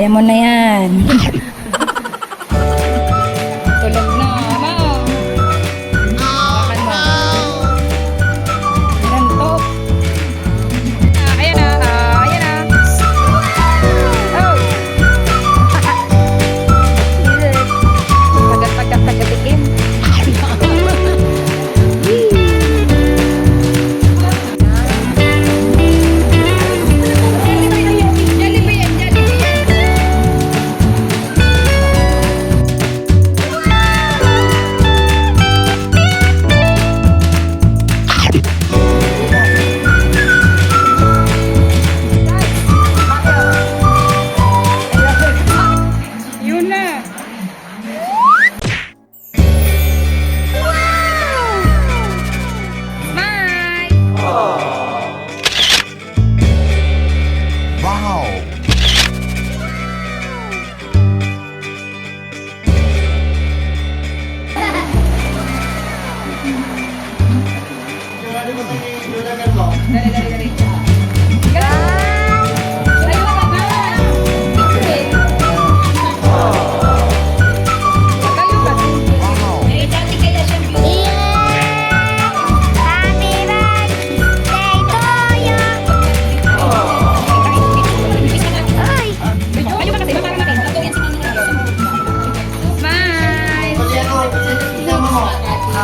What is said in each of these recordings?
Kaya mo na yan. Tulog na. Ano? Hawakan mo. Lantok. Ayan na. Ayan na. Oh. Tagat-tagat-tagatikim.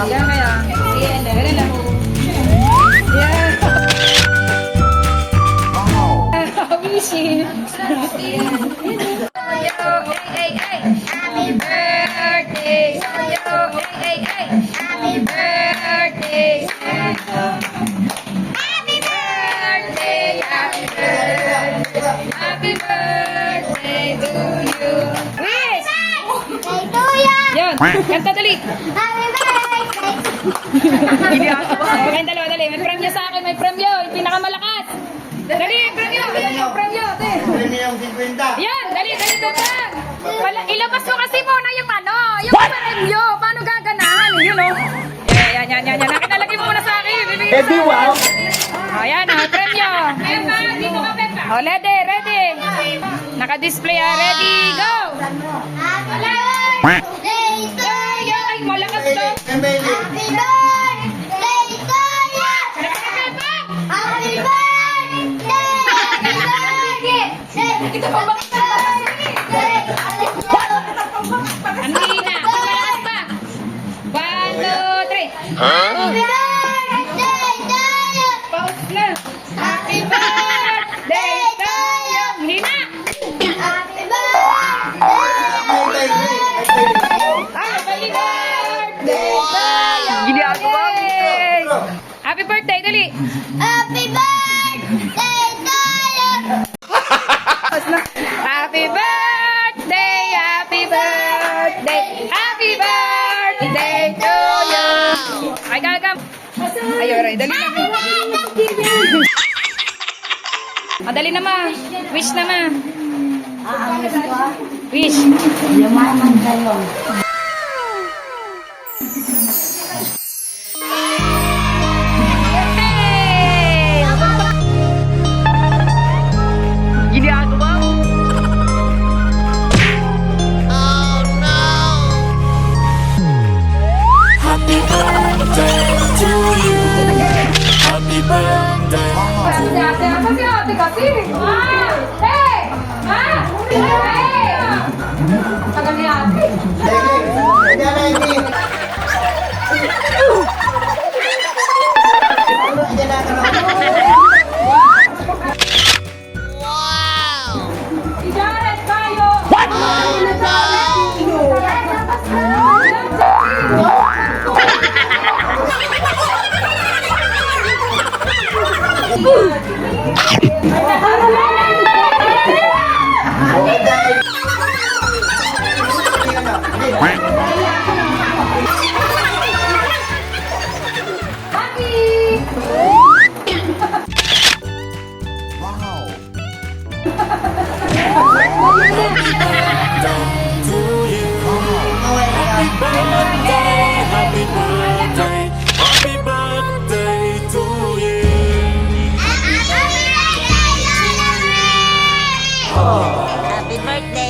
Yan kaya. Ganun lang. Yeah. Wishy. Happy birthday. Happy birthday. Happy birthday. Happy birthday to you. Wish. Yan. Kanta dali. Kayong dalawa, dali. May premyo sa akin, may premyo. Yung pinakamalakas. Dali, premyo. Premyo, te. Yan, dali, tutan. Ilabas mo kasi muna yung yung premyo. Paano gaganahan? Yun, o. Yan. Nakitalagay mo muna sa akin. Ready, wow. Ayan, premyo. O, ready. Naka-display, ready, go. Ay, malakas to. Happy birthday to you! Happy Ang hina. Malakas pa. 1, 2, 3. Pause na. Happy birthday to you! Hina. Happy birthday! Happy birthday to you. Ginagawa mo ito. Yay! Happy birthday, dali. Happy birthday to you! Happy birthday, happy birthday, happy birthday to you. Ay, gagam. Ay, dali na. Dali na, ma. Wish na, ma. Wish. Lumaman kayo. Hey! Ginagawa mo. Happy birthday to you. Happy birthday. Ate kasi. Hey! Hey! Tagal ni ate. Ijaret tayo. What? Happy birthday. Happy birthday to you. Happy birthday!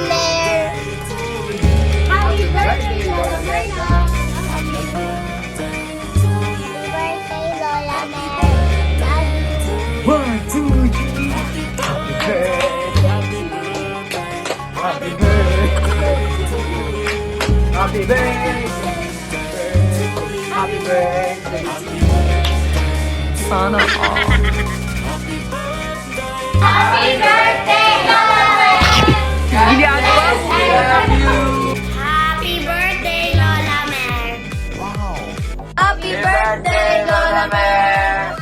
Mer. Happy birthday, Lola Mer. Happy birthday, Lola Mer. One, two, three. Happy birthday. Happy birthday. Happy birthday. Sana all. Happy birthday, Lola Mer. Ginagawa mo. Love you. Happy birthday, Lola Mer. Happy Birthday, Lola Mer.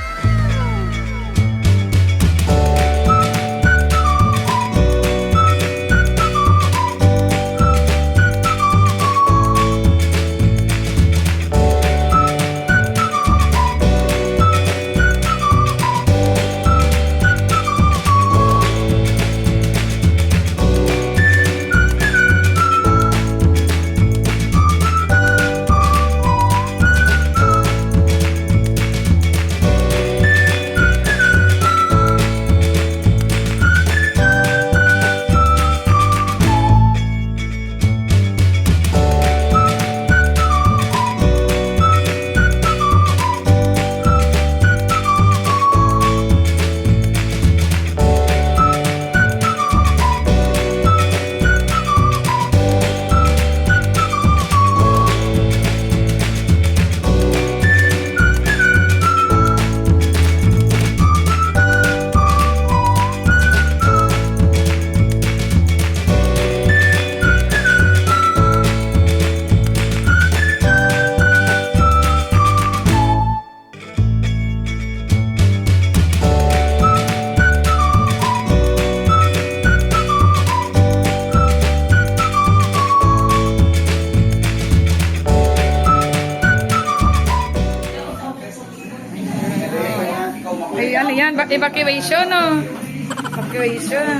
Ay, ano yan? Evacuation, no? Evacuation.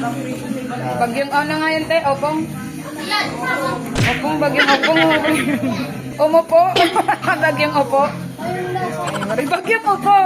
Bagyong ano nga yan, te? Opong? Opong, bagyong opong. Umupo. Bagyong opo. Ay, bagyong opo.